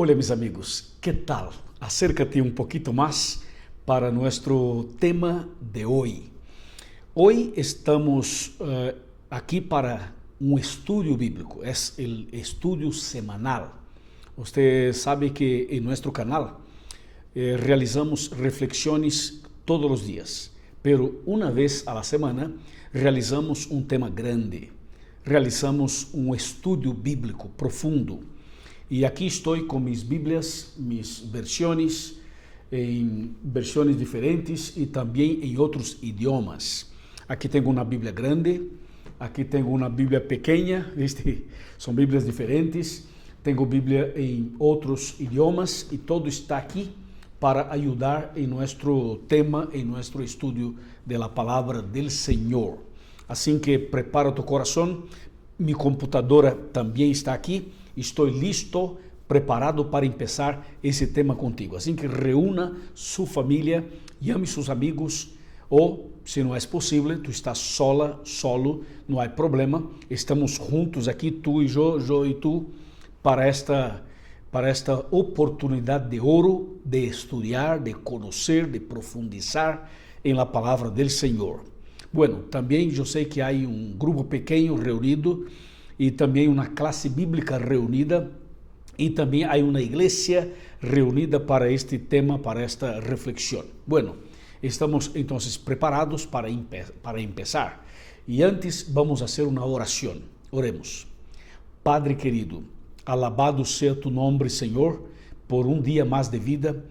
Hola mis amigos, ¿qué tal? Acércate un poquito más para nuestro tema de hoy. Hoy estamos aquí para un estudio bíblico, es el estudio semanal. Usted sabe que en nuestro canal realizamos reflexiones todos los días, pero una vez a la semana realizamos un tema grande, realizamos un estudio bíblico profundo. Y aquí estoy con mis Biblias, mis versiones, en versiones diferentes y también en otros idiomas. Aquí tengo una Biblia grande, aquí tengo una Biblia pequeña, son Biblias diferentes. Tengo Biblia en otros idiomas y todo está aquí para ayudar en nuestro tema, en nuestro estudio de la palabra del Señor. Así que prepara tu corazón, mi computadora también está aquí. Estou listo, preparado para começar esse tema contigo. Assim que reúna sua família, llame seus amigos, ou, se não é possível, tu estás solo, não há problema. Estamos juntos aqui, tu e eu e tu, para esta oportunidade de ouro, de estudar, de conhecer, de profundizar em la palavra del Senhor. Bueno, também eu sei que há um grupo pequeno reunido, e também uma classe bíblica reunida, e também há uma igreja reunida para este tema, para esta reflexão. Bueno, estamos então preparados para começar. E antes vamos fazer uma oração. Oremos. Padre querido, alabado seja tu nome, Senhor, por um dia mais de vida,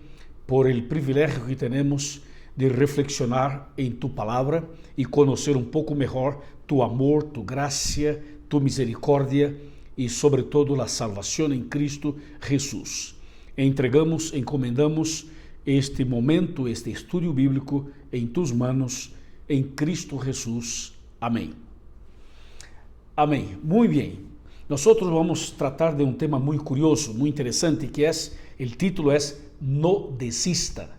por el privilégio que temos de reflexionar em tu palavra e conhecer um pouco melhor tu amor, tu graça, tu misericórdia e, sobretudo, a salvação em Cristo Jesus. Entregamos, encomendamos este momento, este estudo bíblico em tus manos, em Cristo Jesus. Amém. Amém. Muito bem. Nós vamos tratar de um tema muito curioso, muito interessante, que é, o título é No desista.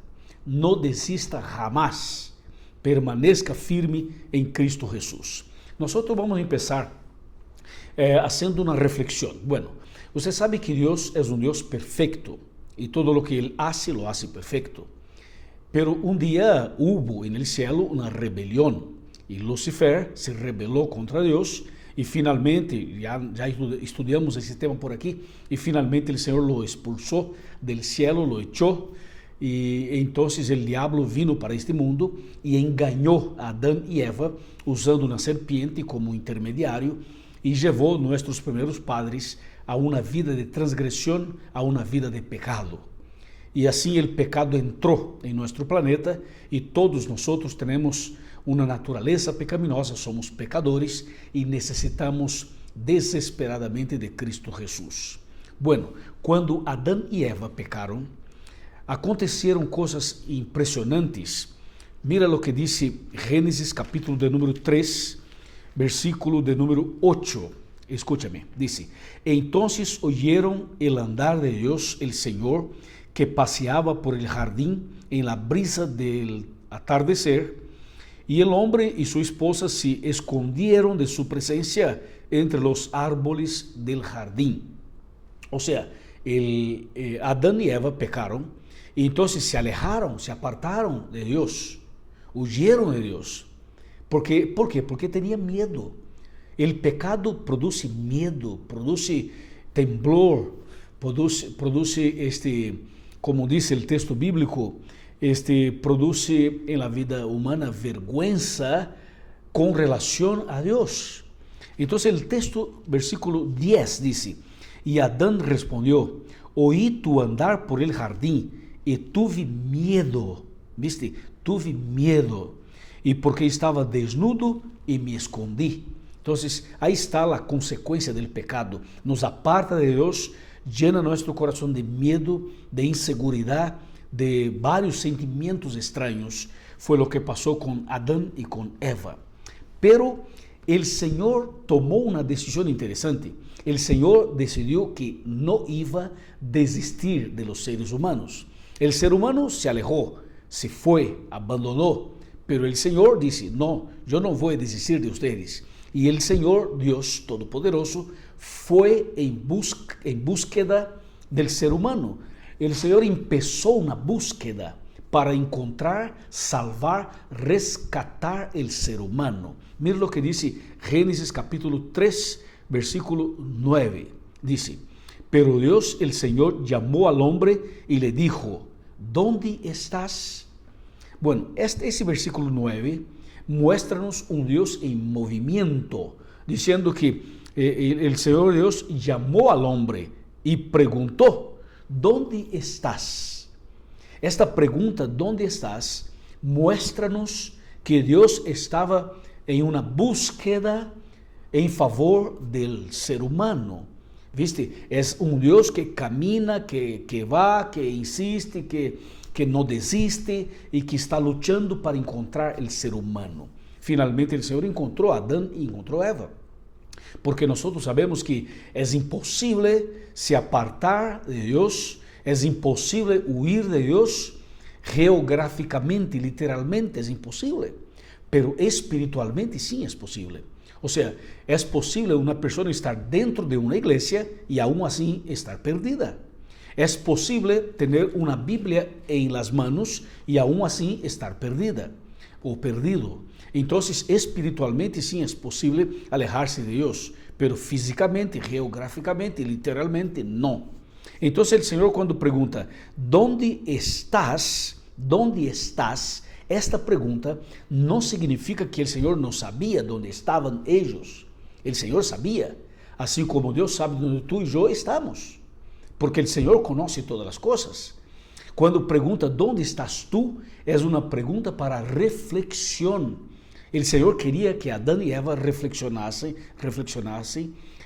No desista jamás. Permaneça firme em Cristo Jesus. Nós vamos começar haciendo una reflexión. Bueno, usted sabe que Dios es un Dios perfecto y todo lo que Él hace, lo hace perfecto. Pero un día hubo en el cielo una rebelión y Lucifer se rebeló contra Dios y finalmente, ya estudiamos ese tema por aquí, y finalmente el Señor lo expulsó del cielo, lo echó, y entonces el diablo vino para este mundo y engañó a Adán y Eva usando una serpiente como intermediario, y llevó a nuestros primeros padres a una vida de transgresión, a una vida de pecado. Y así el pecado entró en nuestro planeta y todos nosotros tenemos una naturaleza pecaminosa, somos pecadores y necesitamos desesperadamente de Cristo Jesús. Bueno, cuando Adán y Eva pecaron, aconteceram coisas impressionantes. Mira lo que dice Gênesis capítulo de número 3, versículo de número 8. Escúchame, dice: Entonces oyeron el andar de Dios el Señor, que paseaba por el jardín en la brisa del atardecer, y el hombre y su esposa se escondieron de su presencia entre los árboles del jardín. O sea, Adán y Eva pecaron, y entonces se alejaron, se apartaron de Dios, huyeron de Dios. ¿Por qué? Porque tenían miedo. El pecado produce miedo, produce temblor, produce como dice el texto bíblico, produce en la vida humana vergüenza con relación a Dios. Entonces el texto, versículo 10 dice: Y Adán respondió: Oí tu andar por el jardín y tuve miedo, ¿viste? Tuve miedo, y porque estaba desnudo y me escondí. Entonces, ahí está la consecuencia del pecado. Nos aparta de Dios, llena nuestro corazón de miedo, de inseguridad, de varios sentimientos extraños. Fue lo que pasó con Adán y con Eva. Pero el Señor tomó una decisión interesante. El Señor decidió que no iba a desistir de los seres humanos. El ser humano se alejó, se fue, abandonó, pero el Señor dice: no, yo no voy a desistir de ustedes. Y el Señor, Dios Todopoderoso, fue en búsqueda del ser humano. El Señor empezó una búsqueda para encontrar, salvar, rescatar el ser humano. Mira lo que dice Génesis capítulo 3, versículo 9. Dice, pero Dios el Señor llamó al hombre y le dijo, ¿dónde estás? Bueno, ese versículo 9 muéstranos un Dios en movimiento, diciendo que el Señor Dios llamó al hombre y preguntó, ¿dónde estás? Esta pregunta, ¿dónde estás?, muéstranos que Dios estaba en una búsqueda en favor del ser humano. ¿Viste? Es un Dios que camina, que va, que insiste, que no desiste y que está luchando para encontrar el ser humano. Finalmente el Señor encontró a Adán y encontró a Eva. Porque nosotros sabemos que es imposible se apartar de Dios, es imposible huir de Dios geográficamente, literalmente es imposible, pero espiritualmente sí es posible. O sea, es posible una persona estar dentro de una iglesia y aún así estar perdida. Es posible tener una Biblia en las manos y aún así estar perdida o perdido. Entonces, espiritualmente sí es posible alejarse de Dios, pero físicamente, geográficamente, literalmente no. Entonces el Señor cuando pregunta, ¿dónde estás? ¿Dónde estás? Esta pregunta no significa que el Señor no sabía dónde estaban ellos. El Señor sabía, así como Dios sabe dónde tú y yo estamos, porque el Señor conoce todas las cosas. Cuando pregunta, ¿dónde estás tú?, es una pregunta para reflexión. El Señor quería que Adán y Eva reflexionasen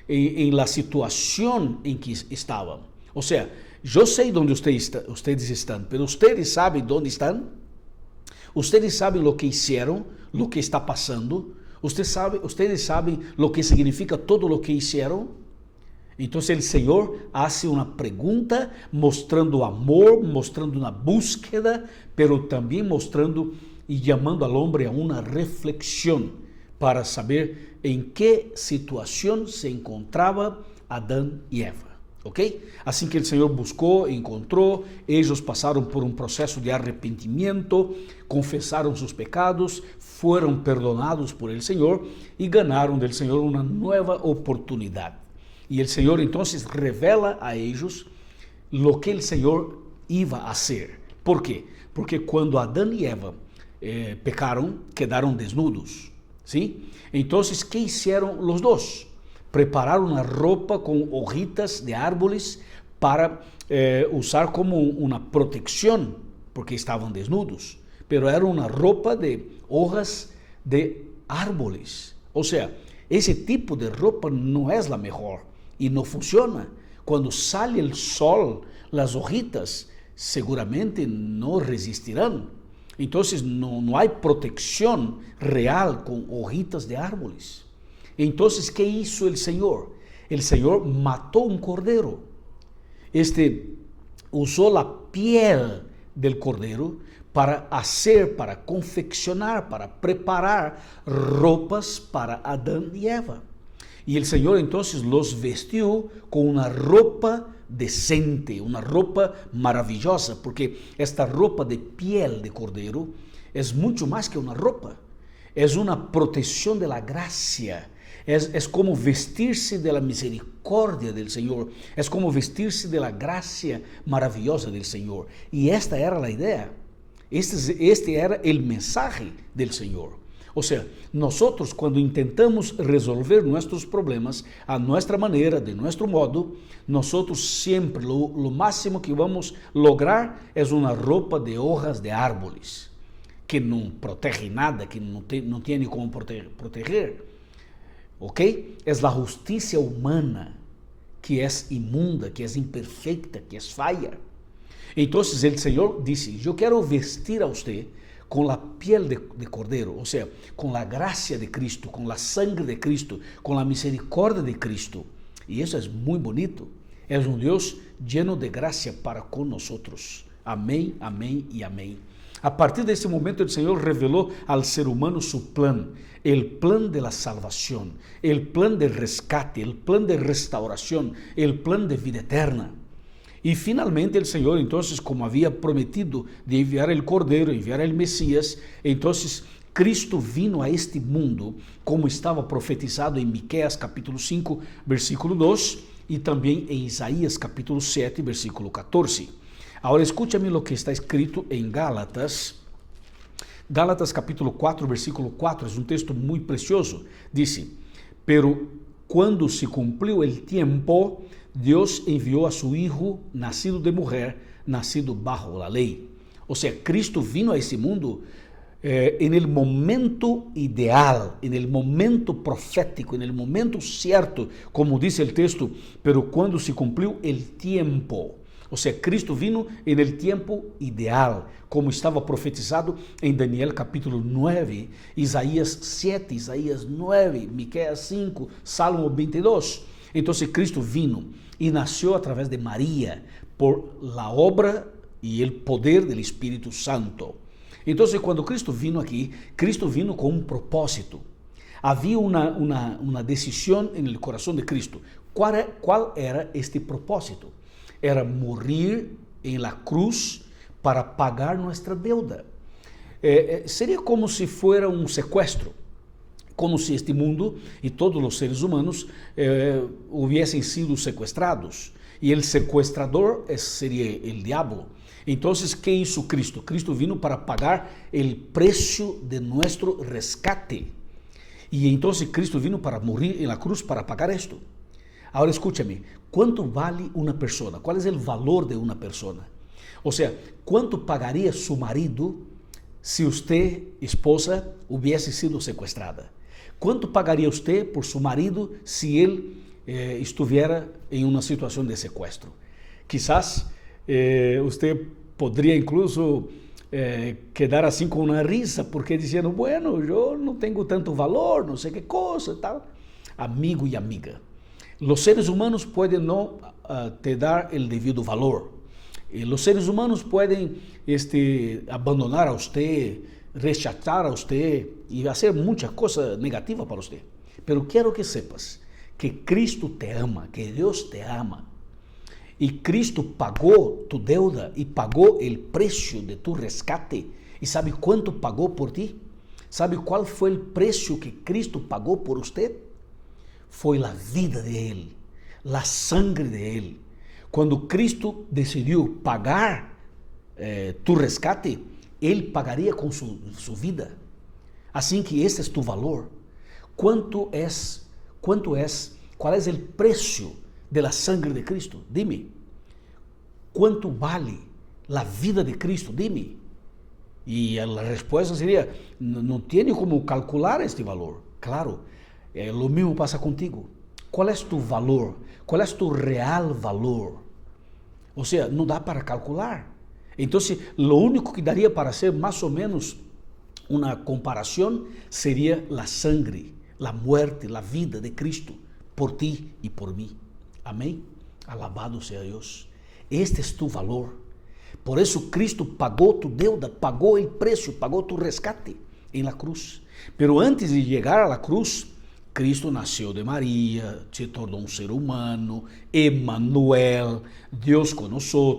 en la situación en que estaban. O sea, yo sé dónde ustedes están, pero ustedes saben dónde están. Ustedes saben lo que hicieron, lo que está pasando. Ustedes saben lo que significa todo lo que hicieron. Entonces el Señor hace una pregunta mostrando amor, mostrando una búsqueda, pero también mostrando y llamando al hombre a una reflexión para saber en qué situación se encontraba Adán y Eva. ¿Ok? Así que el Señor buscó, encontró, ellos pasaron por un proceso de arrepentimiento, confesaron sus pecados, fueron perdonados por el Señor y ganaron del Señor una nueva oportunidad. Y el Señor entonces revela a ellos lo que el Señor iba a hacer. ¿Por qué? Porque cuando Adán y Eva pecaron, quedaron desnudos, ¿sí? Entonces, ¿qué hicieron los dos? Prepararon una ropa con hojitas de árboles para usar como una protección, porque estaban desnudos, pero era una ropa de hojas de árboles. O sea, ese tipo de ropa no es la mejor y no funciona. Cuando sale el sol, las hojitas seguramente no resistirán. Entonces no hay protección real con hojitas de árboles. Entonces, ¿qué hizo el Señor? El Señor mató un cordero. Usó la piel del cordero para confeccionar, para preparar ropas para Adán y Eva. Y el Señor entonces los vestió con una ropa decente, una ropa maravillosa, porque esta ropa de piel de cordero es mucho más que una ropa, es una protección de la gracia, es como vestirse de la misericordia del Señor, es como vestirse de la gracia maravillosa del Señor. Y esta era la idea, este era el mensaje del Señor. O sea, nosotros cuando intentamos resolver nuestros problemas a nuestra manera, de nuestro modo, nosotros siempre lo máximo que vamos a lograr es una ropa de hojas de árboles, que no protege nada, que no tiene cómo proteger. ¿Ok? Es la justicia humana que es inmunda, que es imperfecta, que es falla. Entonces el Señor dice, yo quiero vestir a usted con la piel de cordero, o sea, con la gracia de Cristo, con la sangre de Cristo, con la misericordia de Cristo. Y eso es muy bonito. Es un Dios lleno de gracia para con nosotros. Amén, amén y amén. A partir de ese momento el Señor reveló al ser humano su plan, el plan de la salvación, el plan de rescate, el plan de restauración, el plan de vida eterna. Y finalmente el Señor, entonces, como había prometido de enviar el Cordero, enviar el Mesías, entonces Cristo vino a este mundo, como estava profetizado em Miqueias capítulo 5, versículo 2, e também em Isaías capítulo 7, versículo 14. Agora escúchame lo que está escrito em Gálatas. Gálatas capítulo 4, versículo 4, é um texto muito precioso. Diz: pero quando se cumpriu el tiempo, Deus enviou a su Hijo, nacido de mujer, nacido bajo la ley. Ou seja, Cristo vino a esse mundo en el momento ideal, en el momento profético, en el momento cierto, como dice el texto, pero cuando se cumplió el tiempo. O sea, Cristo vino en el tiempo ideal, como estaba profetizado en Daniel capítulo 9, Isaías 7, Isaías 9, Miqueias 5, Salmo 22. Entonces Cristo vino y nació a través de María por la obra y el poder del Espíritu Santo. Então, quando Cristo vino aqui, Cristo vino com um propósito. Havia uma decisão no coração de Cristo. Qual era este propósito? Era morrer em la cruz para pagar nossa deuda. Seria como se fosse um sequestro, como se este mundo e todos os seres humanos hubiesen sido sequestrados. E o sequestrador seria o diabo. Então, ¿qué hizo Cristo? Cristo vino para pagar el precio de nuestro rescate. Y entonces Cristo vino para morir en la cruz para pagar esto. Ahora escúchame, ¿cuánto vale una persona? ¿Cuál es el valor de una persona? O sea, ¿cuánto pagaría su marido si usted, esposa, hubiese sido secuestrada? ¿Cuánto pagaría usted por su marido si él estuviera en una situación de secuestro? Quizás usted poderia incluso quedar assim com uma risa, porque dizendo, bueno, eu não tenho tanto valor, não sei que coisa, tal. Amigo e amiga, os seres humanos podem não te dar o devido valor. Os seres humanos podem abandonar a você, rechazar a você e fazer muitas coisas negativas para você. Pero quero que sepas que Cristo te ama, que Deus te ama. E Cristo pagou tu deuda e pagou o preço de tu rescate. E sabe quanto pagou por ti? Sabe qual foi o preço que Cristo pagou por você? Foi a vida de Ele, a sangre de Ele. Quando Cristo decidiu pagar tu rescate, Ele pagaria com sua vida. Assim que esse é tu valor. Qual é o preço de la sangre de Cristo? Dime. ¿Cuánto vale la vida de Cristo? Dime. Y la respuesta sería, no tiene como calcular este valor. Claro, lo mismo pasa contigo. ¿Cuál es tu valor? ¿Cuál es tu real valor? O sea, no da para calcular. Entonces, lo único que daría para hacer más o menos una comparación sería la sangre, la muerte, la vida de Cristo por ti y por mí. Amém? Alabado seja Deus. Este é tu valor. Por isso Cristo pagou tu deuda, pagou o preço, pagou tu rescate em la cruz. Pero antes de chegar a la cruz, Cristo nasceu de Maria, se tornou um ser humano, Emmanuel, Deus conosco,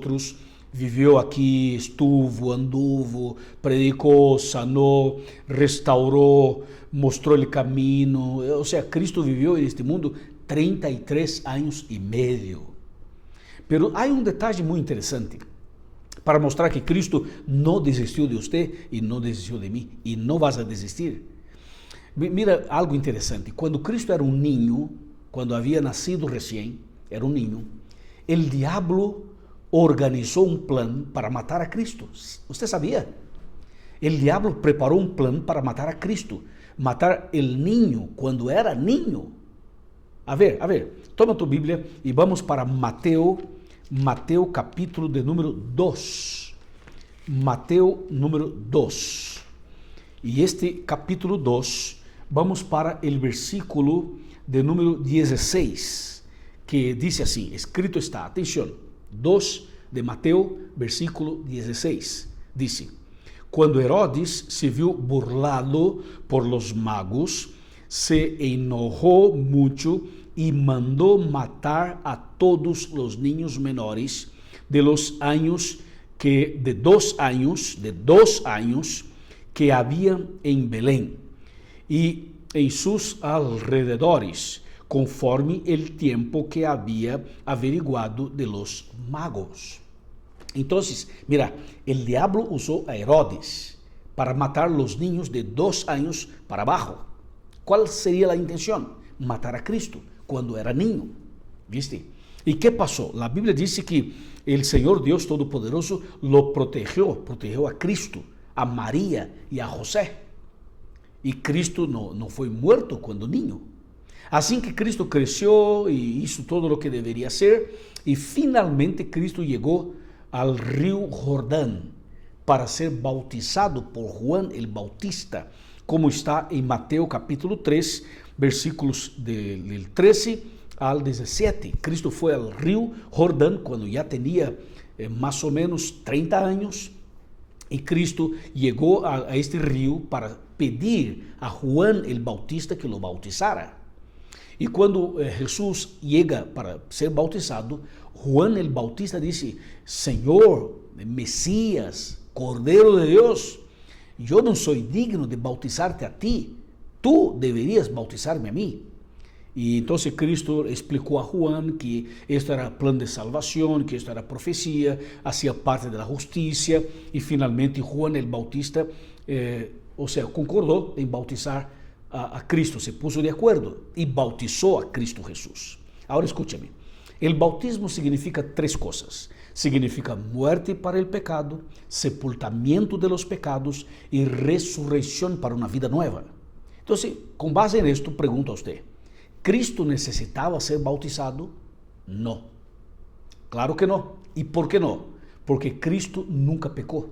viveu aqui, estuvo, anduvo, predicou, sanou, restaurou, mostrou o caminho. Ou seja, Cristo viveu neste mundo 33 anos e meio. Pero há um detalhe muito interessante para mostrar que Cristo não desistiu de você e não desistiu de mim e não vas a desistir. Mira algo interessante. Quando Cristo era um ninho, quando havia nascido recém, era um ninho, o diabo organizou um plano para matar a Cristo. Você sabia? O diabo preparou um plano para matar a Cristo, matar o ninho quando era ninho. A ver, toma tu Bíblia e vamos para Mateus capítulo de número 2. Mateus número 2. E este capítulo 2, vamos para o versículo de número 16, que diz assim, escrito está, atenção, 2 de Mateus, versículo 16, diz: quando Herodes se viu burlado por los magos, se enojó mucho y mandó matar a todos los niños menores de 2 años que había en Belén y en sus alrededores, conforme el tiempo que había averiguado de los magos. Entonces, mira, el diablo usó a Herodes para matar los niños de 2 años para abajo. ¿Cuál sería la intención? Matar a Cristo cuando era niño, ¿viste? ¿Y qué pasó? La Biblia dice que el Señor Dios Todopoderoso lo protegió a Cristo, a María y a José. Y Cristo no fue muerto cuando niño. Así que Cristo creció y hizo todo lo que debería hacer, y finalmente Cristo llegó al río Jordán para ser bautizado por Juan el Bautista, como está en Mateo capítulo 3, versículos del 13 al 17. Cristo fue al río Jordán cuando ya tenía más o menos 30 años, y Cristo llegó a este río para pedir a Juan el Bautista que lo bautizara. Y cuando Jesús llega para ser bautizado, Juan el Bautista dice: Señor, Mesías, Cordero de Dios, yo no soy digno de bautizarte a ti, tú deberías bautizarme a mí. Y entonces Cristo explicó a Juan que esto era plan de salvación, que esto era profecía, hacía parte de la justicia, y finalmente Juan el Bautista, concordó en bautizar a Cristo, se puso de acuerdo y bautizó a Cristo Jesús. Ahora escúchame, el bautismo significa 3 cosas. Significa muerte para el pecado, sepultamiento de los pecados y resurrección para una vida nueva. Entonces, con base en esto, pregunto a usted: ¿Cristo necesitaba ser bautizado? No. Claro que no. ¿Y por qué no? Porque Cristo nunca pecó.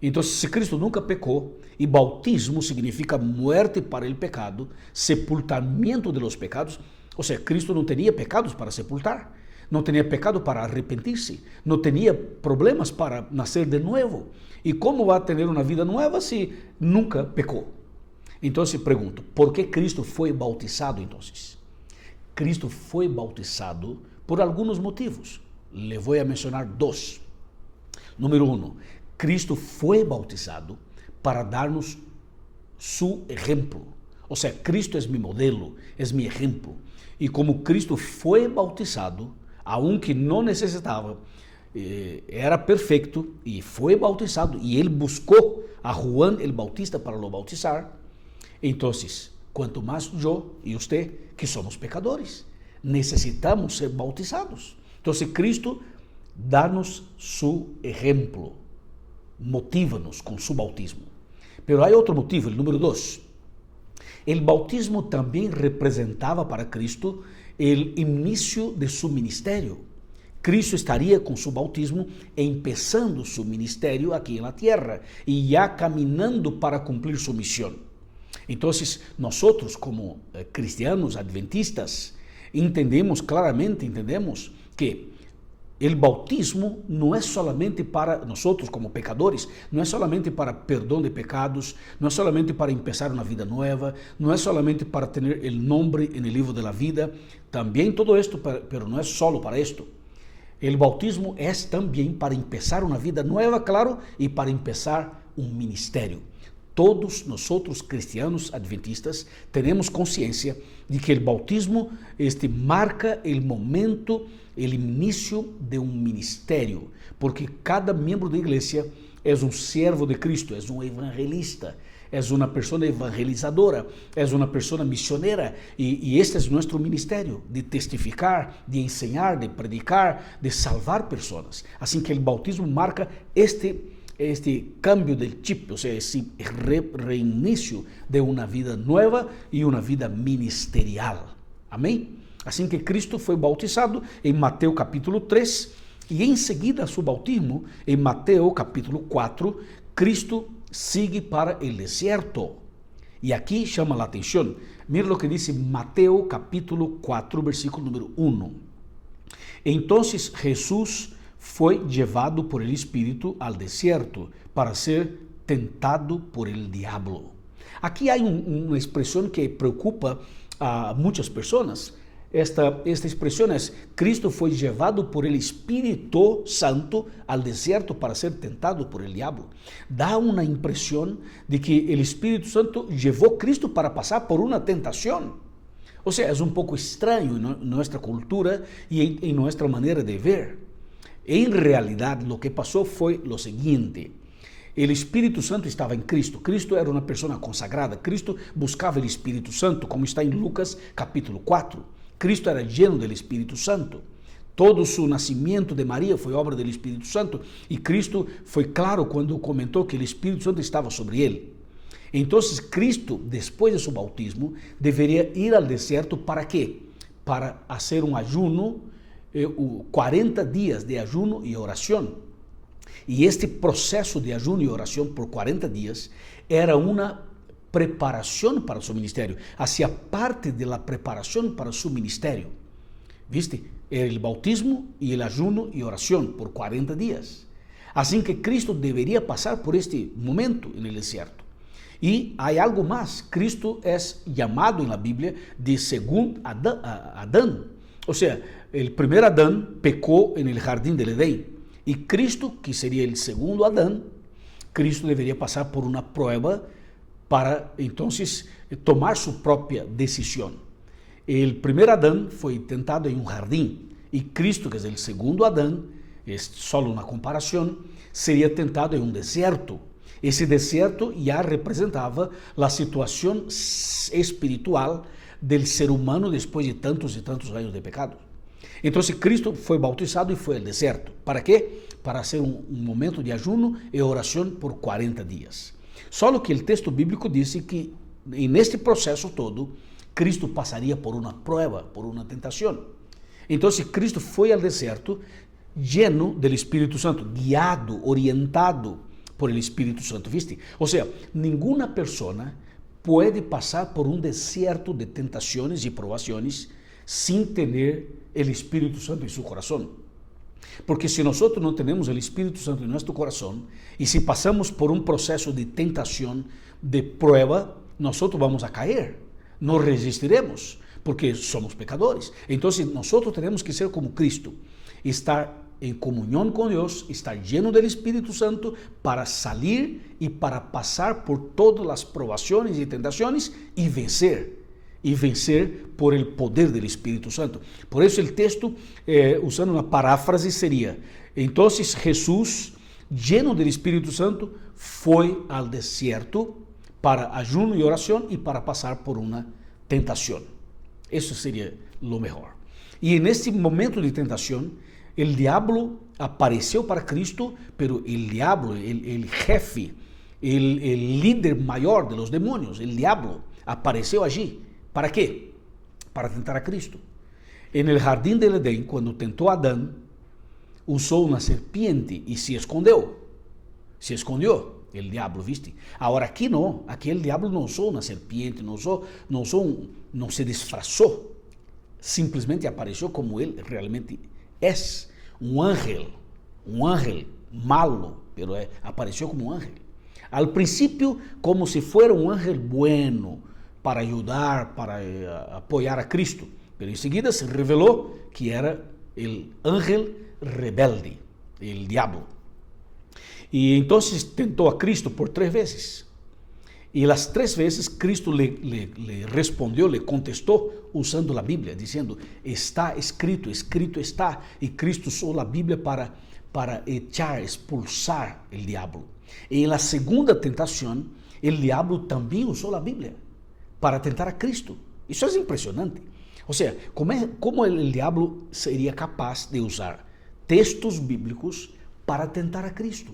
Entonces, si Cristo nunca pecó, y bautismo significa muerte para el pecado, sepultamiento de los pecados, o sea, Cristo no tenía pecados para sepultar, no tenía pecado para arrepentirse, no tenía problemas para nacer de nuevo. ¿Y cómo va a tener una vida nueva si nunca pecó? Entonces pregunto, ¿por qué Cristo fue bautizado entonces? Cristo fue bautizado por algunos motivos. Le voy a mencionar 2. Número 1, Cristo fue bautizado para darnos su ejemplo. O sea, Cristo es mi modelo, es mi ejemplo. Y como Cristo fue bautizado, aunque no necesitaba, era perfecto y fue bautizado, y él buscó a Juan el Bautista para lo bautizar. Entonces, cuanto más yo y usted, que somos pecadores, necesitamos ser bautizados. Entonces, Cristo danos su ejemplo, motívanos con su bautismo. Pero hay otro motivo, el número 2. El bautismo también representaba para Cristo el inicio de su ministerio. Cristo estaría con su bautismo empezando su ministerio aquí en la tierra y ya caminando para cumplir su misión. Entonces, nosotros como cristianos adventistas entendemos que el bautismo no es solamente para nosotros como pecadores, no es solamente para perdón de pecados, no es solamente para empezar una vida nueva, no es solamente para tener el nombre en el libro de la vida, también todo esto, pero no es solo para esto. El bautismo es también para empezar una vida nueva, claro, y para empezar un ministerio. Todos nosotros cristianos adventistas tenemos conciencia de que el bautismo marca el momento, el inicio de un ministerio, porque cada miembro de iglesia es un siervo de Cristo, es un evangelista, es una persona evangelizadora, es una persona misionera, y este es nuestro ministerio, de testificar, de enseñar, de predicar, de salvar personas. Así que el bautismo marca este cambio del chip, o sea, ese reinicio de una vida nueva y una vida ministerial. Amén. Así que Cristo fue bautizado en Mateo capítulo 3, y enseguida a su bautismo, en Mateo capítulo 4, Cristo sigue para el desierto. Y aquí llama la atención. Mira lo que dice Mateo capítulo 4, versículo número 1. Entonces Jesús fue llevado por el Espíritu al desierto para ser tentado por el diablo. Aquí hay una expresión que preocupa a muchas personas. esta expresión es: Cristo fue llevado por el Espíritu Santo al desierto para ser tentado por el diablo. Da una impresión de que el Espíritu Santo llevó a Cristo para pasar por una tentación. O sea, es un poco extraño en nuestra cultura y en nuestra manera de ver. En realidad, lo que pasó fue lo siguiente: el Espíritu Santo estava em Cristo. Cristo era uma pessoa consagrada. Cristo buscava o Espírito Santo, como está em Lucas capítulo 4. Cristo era lleno do Espírito Santo. Todo su nascimento de Maria foi obra do Espírito Santo. E Cristo foi claro quando comentou que o Espírito Santo estava sobre ele. Então, Cristo, depois de seu bautismo, deveria ir ao deserto para quê? Para fazer um ayuno, 40 dias de ayuno e oração. E este processo de ayuno e oração por 40 dias era uma preparação para o seu ministério, hacía parte da preparação para o seu ministério. ¿Viste? Era o bautismo e o ayuno e oração por 40 dias. Assim que Cristo deveria passar por este momento no deserto. E há algo mais: Cristo é chamado na Bíblia de segundo Adão. Ou seja, o primeiro Adão pecou no jardim del Edén. E Cristo, que seria o segundo Adão, Cristo deveria passar por uma prova para, então, tomar sua própria decisão. O primeiro Adão foi tentado em um jardim, e Cristo, que é o segundo Adão, é só uma comparação, seria tentado em um deserto. Esse deserto já representava a situação espiritual do ser humano depois de tantos e tantos anos de pecado. Então, Cristo foi bautizado e foi ao deserto. ¿Para quê? Para ser um momento de ayuno e oração por 40 dias. Só que o texto bíblico diz que, neste processo todo, Cristo passaria por uma prova, por uma tentação. Então, Cristo foi ao deserto lleno do Espírito Santo, guiado, orientado por el Espírito Santo, ¿viste? Ou seja, nenhuma pessoa pode passar por um deserto de tentações e provações sem ter o Espírito Santo em seu coração. Porque se nós não temos o Espírito Santo em nosso coração e se passamos por um processo de tentação, de prueba, nós vamos a cair, não resistiremos, porque somos pecadores. Então, nós temos que ser como Cristo, estar em comunhão com Deus, estar lleno do Espírito Santo para sair e para passar por todas as provações e tentações e vencer por el poder del Espírito Santo. Por isso o texto, usando uma paráfrase, seria: então Jesús, lleno del Espírito Santo, foi ao deserto para ayuno e oração e para passar por uma tentação. Isso seria lo melhor. E neste momento de tentação, o diabo apareceu para Cristo, pero o diabo, o jefe, o líder maior de los demônios, o diabo, apareceu allí. ¿Para quê? Para tentar a Cristo. En el jardín del Edén, quando tentou a Adão, usou uma serpiente e se escondeu. Se escondeu el diablo, ¿viste? Agora aqui não. Aqui o diablo não usou uma serpiente, não se disfrazou. Simplesmente apareceu como ele realmente é. Um ángel malo, pero apareceu como um ángel. Al princípio, como se fosse um ángel bueno, para ajudar, para apoiar a Cristo. Pero em seguida se revelou que era o ángel rebelde, o diabo. E então tentou a Cristo por 3 vezes. E as 3 vezes Cristo le respondeu, le contestou usando a Bíblia, dizendo: está escrito, escrito está. E Cristo usou a Bíblia para echar, expulsar o diabo. E na segunda tentação, o diabo também usou a Bíblia para tentar a Cristo. Isso é impressionante. Ou seja, como o diabo seria capaz de usar textos bíblicos para tentar a Cristo?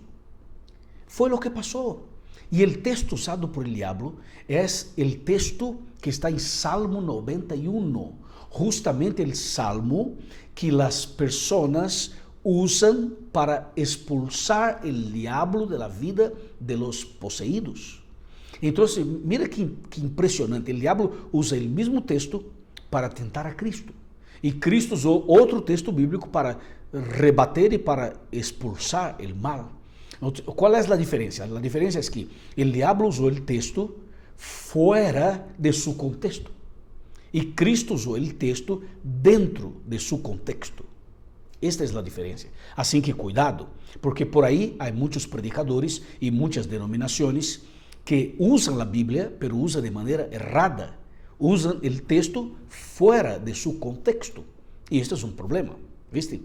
Foi o que passou. E o texto usado por el diablo é o texto que está em Salmo 91, justamente o salmo que as pessoas usam para expulsar o diablo da vida de los poseídos. Então, mira que impressionante, o diabo usa o mesmo texto para tentar a Cristo. E Cristo usou outro texto bíblico para rebater e para expulsar o mal. Qual é a diferença? A diferença é que o diabo usou o texto fora de seu contexto. e Cristo usou o texto dentro de seu contexto. Esta é a diferença. Assim que cuidado, porque por aí há muitos predicadores e muitas denominações que usam a Bíblia, pero usam de maneira errada. Usam o texto fora de seu contexto. E este é um problema, ¿viste?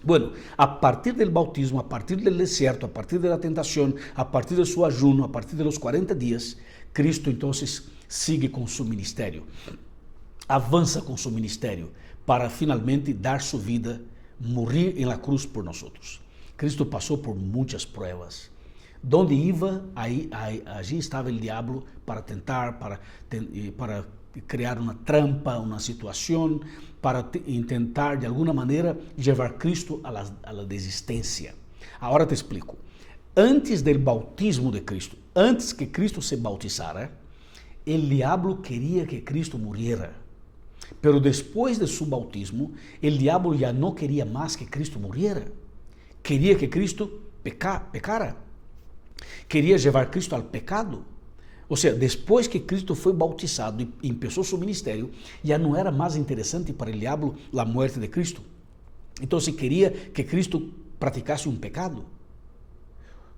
Bueno, a partir do bautismo, a partir do deserto, a partir da tentação, a partir do seu ayuno, a partir dos 40 dias, Cristo então sigue com seu ministério. Avança com seu ministério para finalmente dar sua vida, morrer em la cruz por nós. Cristo passou por muitas pruebas. Donde iba, allí estava o diabo para tentar, para criar uma trampa, uma situação, para tentar de alguma maneira levar Cristo a la desistência. Agora te explico. Antes do bautismo de Cristo, antes que Cristo se bautizara, o diabo queria que Cristo morrera. Pero depois de seu bautismo, o diabo já não queria mais que Cristo morrera. Queria que Cristo pecara. Queria levar Cristo ao pecado. Ou seja, depois que Cristo foi bautizado e começou seu ministério, já não era mais interessante para o diabo a morte de Cristo. Então, se queria que Cristo praticasse um pecado,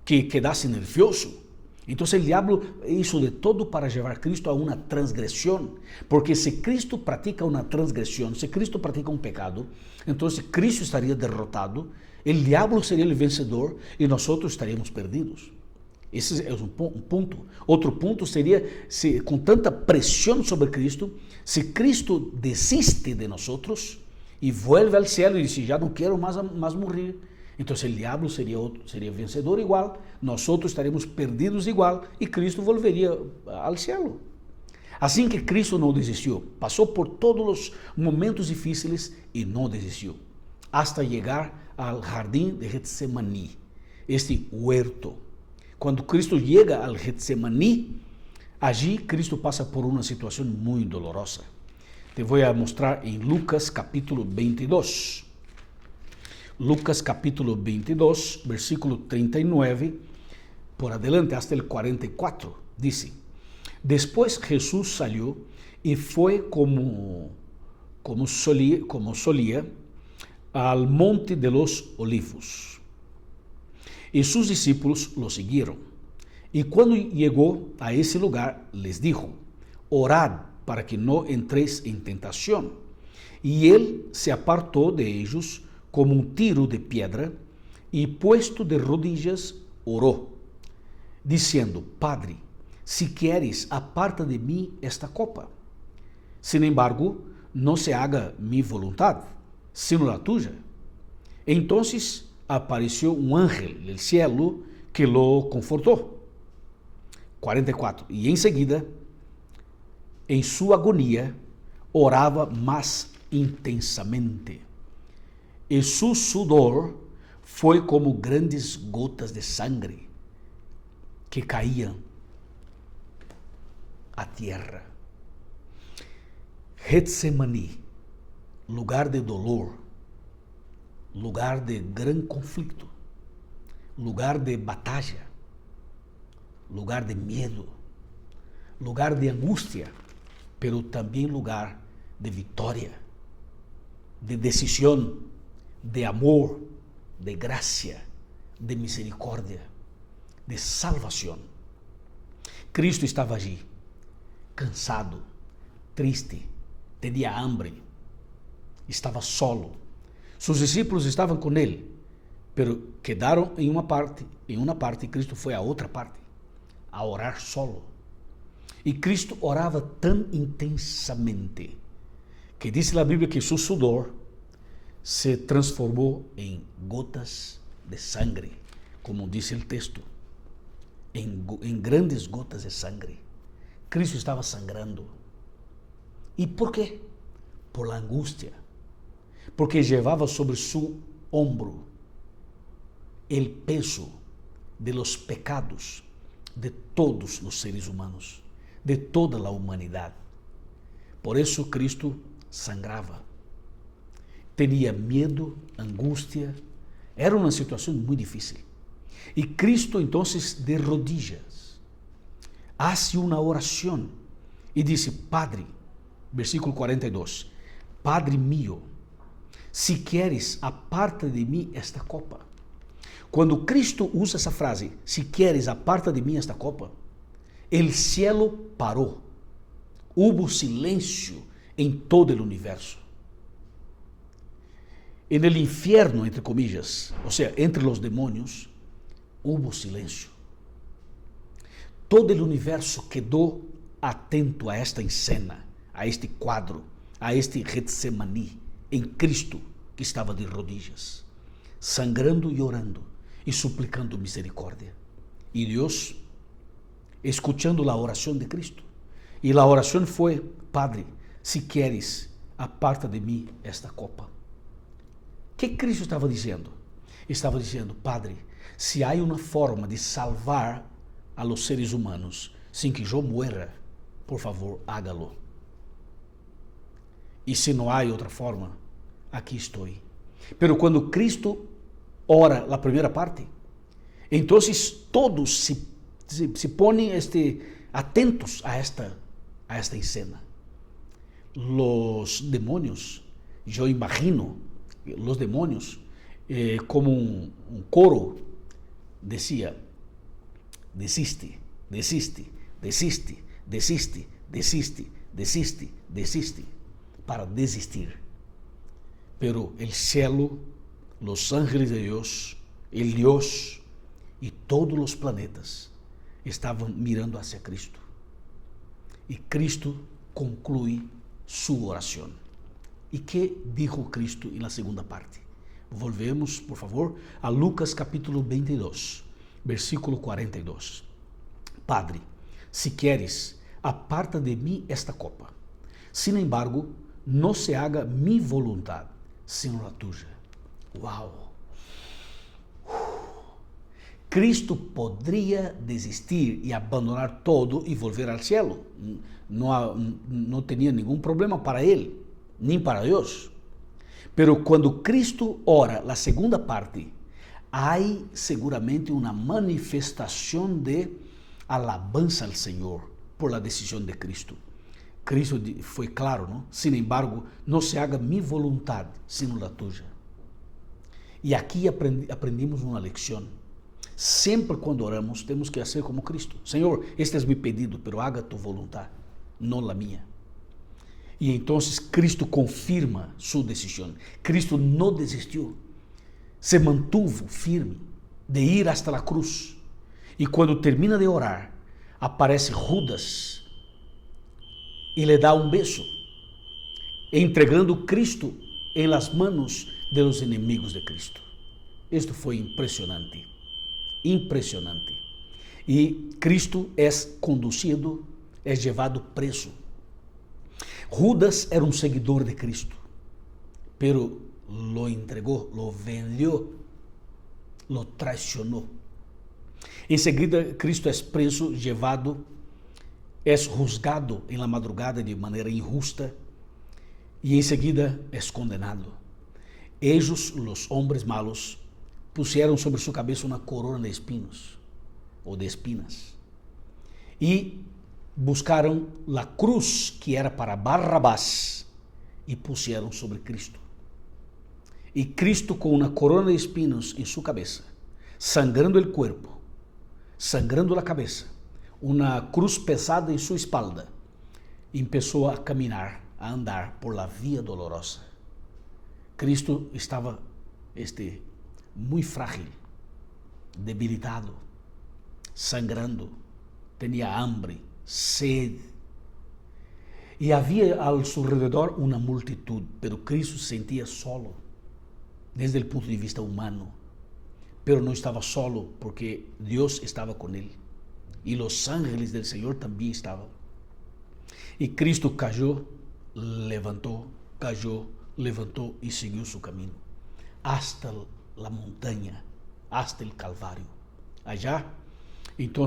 que quedasse nervioso. Então, o diabo hizo de todo para levar Cristo a uma transgressão, porque se Cristo pratica uma transgressão, se Cristo pratica um pecado, então Cristo estaria derrotado, o diabo seria o vencedor e nós estaríamos perdidos. Esse é um ponto. Outro ponto seria, se com tanta pressão sobre Cristo, se Cristo desiste de nós e vuelve ao céu e diz, já não quero mais morrer. Então, o diabo seria vencedor igual, nós estaremos perdidos igual e Cristo volveria ao céu. Assim que Cristo não desistiu, passou por todos os momentos difíceis e não desistiu, hasta chegar ao jardim de Getsemaní, este huerto. Quando Cristo chega ao Getsemaní, allí Cristo passa por uma situação muito dolorosa. Te vou mostrar em Lucas capítulo 22. Lucas capítulo 22, versículo 39, por adelante hasta el 44, dice: Después Jesús salió y fue como solía al monte de los olivos. Y sus discípulos lo siguieron. Y cuando llegó a ese lugar, les dijo: Orad para que no entréis en tentación. Y él se apartó de ellos como un tiro de piedra, y puesto de rodillas, oró, diciendo: Padre, si quieres, aparta de mí esta copa. Sin embargo, no se haga mi voluntad, sino la tuya. Entonces apareció un ángel del cielo que lo confortó. 44. Y enseguida, en su agonía, oraba más intensamente. E su sudor foi como grandes gotas de sangre que caíam à terra. Getsemaní, lugar de dolor, lugar de gran conflito, lugar de batalha, lugar de medo, lugar de angústia, pero também lugar de vitória, de decisão, de amor, de gracia, de misericórdia, de salvação. Cristo estava allí, cansado, triste, tinha hambre, estava solo. Seus discípulos estavam com ele, pero quedaram em uma parte, e Cristo foi a outra parte, a orar solo. E Cristo orava tão intensamente, que diz a Bíblia que seu sudor se transformou em gotas de sangre, como diz o texto, em grandes gotas de sangre. Cristo estava sangrando. E por quê? Por la angústia. Porque levava sobre seu ombro o peso de los pecados de todos os seres humanos, de toda a humanidade. Por isso Cristo sangrava. Tinha medo, angústia, era uma situação muito difícil. E Cristo, então, de rodillas, hace uma oração e disse: Padre, versículo 42. Padre mío, se queres, aparta de mim esta copa. Quando Cristo usa essa frase, se queres, aparta de mim esta copa, o cielo parou. Hubo silêncio em todo o universo. En el infierno, entre comillas, o sea, entre los demonios, hubo silêncio. Todo o universo quedou atento a esta escena, a este quadro, a este Getsemaní, em Cristo que estava de rodillas, sangrando e orando e suplicando misericórdia. E Deus, escuchando a oração de Cristo, e a oração foi: Padre, se queres, aparta de mim esta copa. O que Cristo estava dizendo? Estava dizendo: Padre, se há uma forma de salvar a los seres humanos sem que eu muera, por favor, hágalo. E se não há outra forma, aqui estou. Pero quando Cristo ora a primeira parte, então todos se põem atentos a esta escena. Los demonios, eu imagino, los demonios, como um coro, decía: desiste, desiste, desiste, desiste, desiste, desiste, desiste, para desistir. Pero el cielo, los ángeles de Dios, el Dios y todos los planetas estavam mirando hacia Cristo. E Cristo conclui sua oração. E que dijo Cristo na segunda parte? Volvemos, por favor, a Lucas capítulo 22, versículo 42. Padre, se queres, aparta de mim esta copa. Sin embargo, não se haga mi voluntad, sino la tuya. Uau! Cristo poderia desistir e abandonar todo e volver ao cielo. Não tinha nenhum problema para ele, nem para Deus. Pero quando Cristo ora a segunda parte, há seguramente uma manifestação de alabança ao Senhor por la decisão de Cristo. Cristo foi claro, não? Sin embargo, não se haga mi voluntad, sino la tuya. E aqui aprendimos uma lição. Sempre quando oramos, temos que fazer como Cristo. Senhor, este é meu pedido, pero haga tu voluntad, não la minha. E então Cristo confirma sua decisão. Cristo não desistiu, se mantuvo firme de ir hasta a cruz. E quando termina de orar, aparece Judas e lhe dá um beijo, entregando Cristo em las manos de los enemigos de Cristo. Isto foi impressionante, impressionante. E Cristo é conduzido, é levado preso. Judas era um seguidor de Cristo, pero lo entregou, lo vendeu, lo traicionou. Em seguida, Cristo é preso, levado, é juzgado em la madrugada de maneira injusta e em seguida é condenado. Ellos, os homens malos, puseram sobre sua cabeça uma corona de espinhos ou de espinas e buscaram a cruz que era para Barrabás e puseram sobre Cristo. E Cristo com uma corona de espinos em sua cabeça, sangrando o corpo, sangrando a cabeça, uma cruz pesada em sua espalda, começou a caminhar, a andar por la via dolorosa. Cristo estava muito frágil, debilitado, sangrando, tinha hambre, sede. E havia ao seu redor uma multitud, pero Cristo se sentia solo, desde o ponto de vista humano. Pero não estava solo porque Deus estava com ele. E os ángeles do Senhor também estavam. E Cristo caiu, levantou, caiu, levantou e seguiu seu caminho. Hasta la montanha, hasta el Calvário. Allá, então,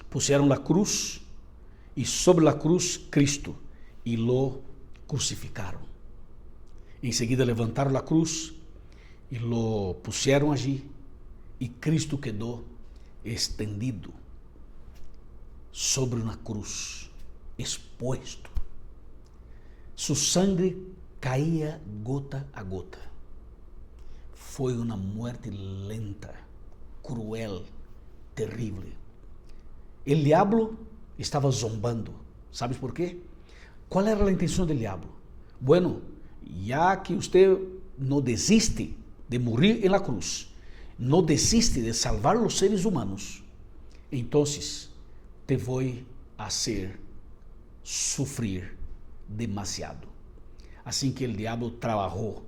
puseram a cruz e sobre a cruz Cristo e lo crucificaram. Em seguida levantaram a cruz e lo puseram allí e Cristo quedou estendido sobre uma cruz, exposto. Su sangre caía gota a gota. Foi uma muerte lenta, cruel, terrible. El diablo estava zombando. ¿Sabes por quê? Qual era a intenção do diablo? Bueno, ya que usted no desiste de morir en la cruz, no desiste de salvar los seres humanos, entonces te voy a hacer sufrir demasiado. Así que el diablo trabajó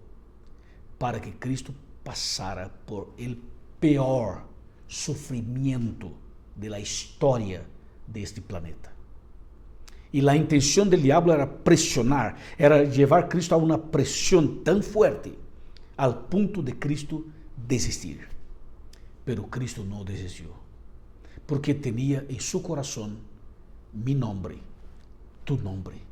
para que Cristo pasara por el peor sufrimiento de la historia de este planeta. E a intenção do diabo era pressionar, era levar Cristo a uma pressão tão forte, ao ponto de Cristo desistir. Pero Cristo não desistiu, porque tinha em seu coração mi nombre, tu nombre.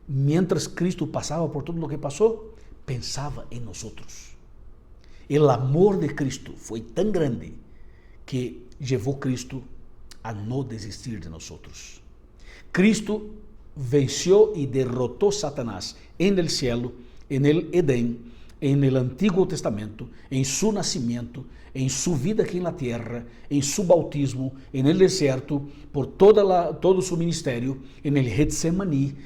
Mientras Cristo passava por tudo o que passou, pensava em nós. O amor de Cristo foi tão grande que levou Cristo a não desistir de nós. Cristo venció y derrotó a Satanás en el cielo, en el Edén, en el Antiguo Testamento, en su nacimiento, en su vida aquí en la tierra, en su bautismo, en el desierto, por todo su ministerio, en el Getsemaní.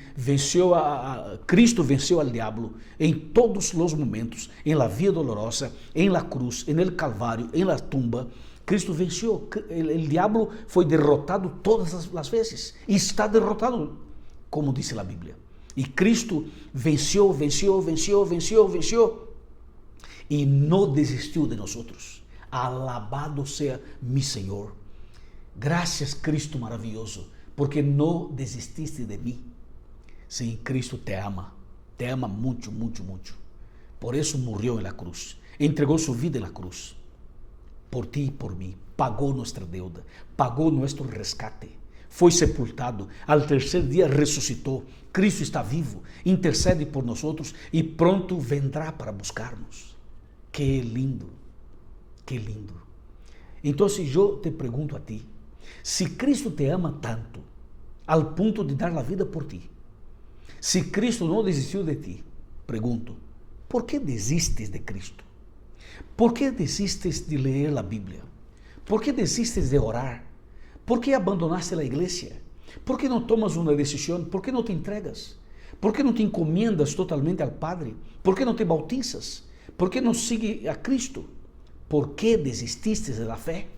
Cristo venció al diablo en todos los momentos, en la vía dolorosa, en la cruz, en el Calvario, en la tumba. Cristo venceu, o diabo foi derrotado todas as vezes, e está derrotado, como diz a Bíblia. E Cristo venceu, e não desistiu de nós. Alabado seja mi Senhor. Graças, Cristo maravilhoso, porque não desististe de mim. Sim, Cristo te ama muito, muito, muito. Por isso morreu na cruz, entregou sua vida na cruz. Por ti e por mim, pagou nossa deuda, pagou nosso resgate, foi sepultado, ao terceiro dia ressuscitou. Cristo está vivo, intercede por nós e pronto vendrá para buscar-nos. Que lindo, que lindo. Então, eu te pergunto a ti, se Cristo te ama tanto, ao ponto de dar a vida por ti, se Cristo não desistiu de ti, pergunto, por que desistes de Cristo? ¿Por que desistes de ler a Bíblia? ¿Por que desistes de orar? ¿Por que abandonaste a igreja? ¿Por que não tomas uma decisão? ¿Por que não te entregas? ¿Por que não te encomiendas totalmente ao Padre? ¿Por que não te bautizas? ¿Por que não sigues a Cristo? ¿Por que desististe da fé?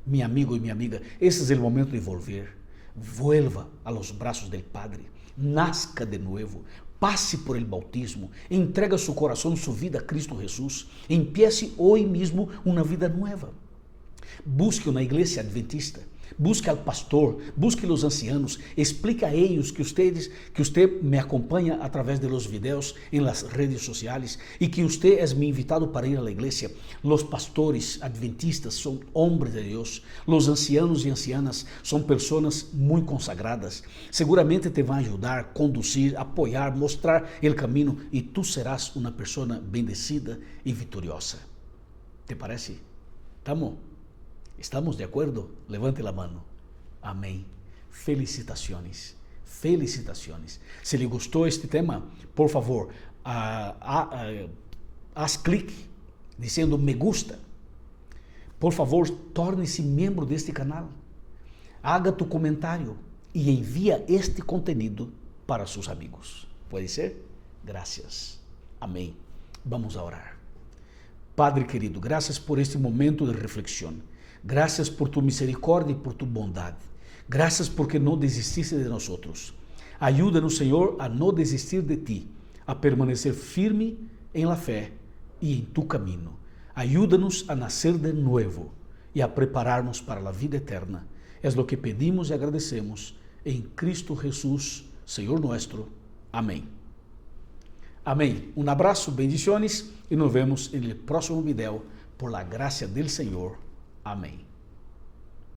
Mi amigo e minha amiga, esse é o momento de volver. Vuelva a los braços del Padre. Nazca de nuevo. Passe por el bautismo, entrega su coração, sua vida a Cristo Jesus, empiece hoje mesmo uma vida nova. Busque uma igreja adventista, busque al pastor, busque os ancianos, explique a eles que usted me acompanha através de los videos em las redes sociais e que usted é mi invitado para ir a la igreja. Los pastores adventistas são hombres de Deus, los ancianos e ancianas são pessoas muito consagradas. Seguramente te vão ajudar, conduzir, apoiar, mostrar o caminho e tu serás uma pessoa bendecida e vitoriosa. ¿Te parece? ¿Estamos de acuerdo? Levante la mano. Amém. Felicitaciones. Felicitaciones. Se lhe gostou este tema, por favor, haz clique dizendo me gusta. Por favor, torne-se membro deste canal. Haga tu comentário e envia este conteúdo para seus amigos. Pode ser? Graças. Amém. Vamos a orar. Padre querido, graças por este momento de reflexão. Graças por tu misericórdia e por tu bondade. Graças porque não desististe de nós. Ajuda-nos, Senhor, a não desistir de ti, a permanecer firme em la fé e em tu caminho. Ajuda-nos a nascer de novo e a preparar-nos para a vida eterna. É o que pedimos e agradecemos em Cristo Jesus, Senhor nosso. Amém. Amém. Um abraço, bendiciones e nos vemos no próximo vídeo por la gracia del Senhor. Amém.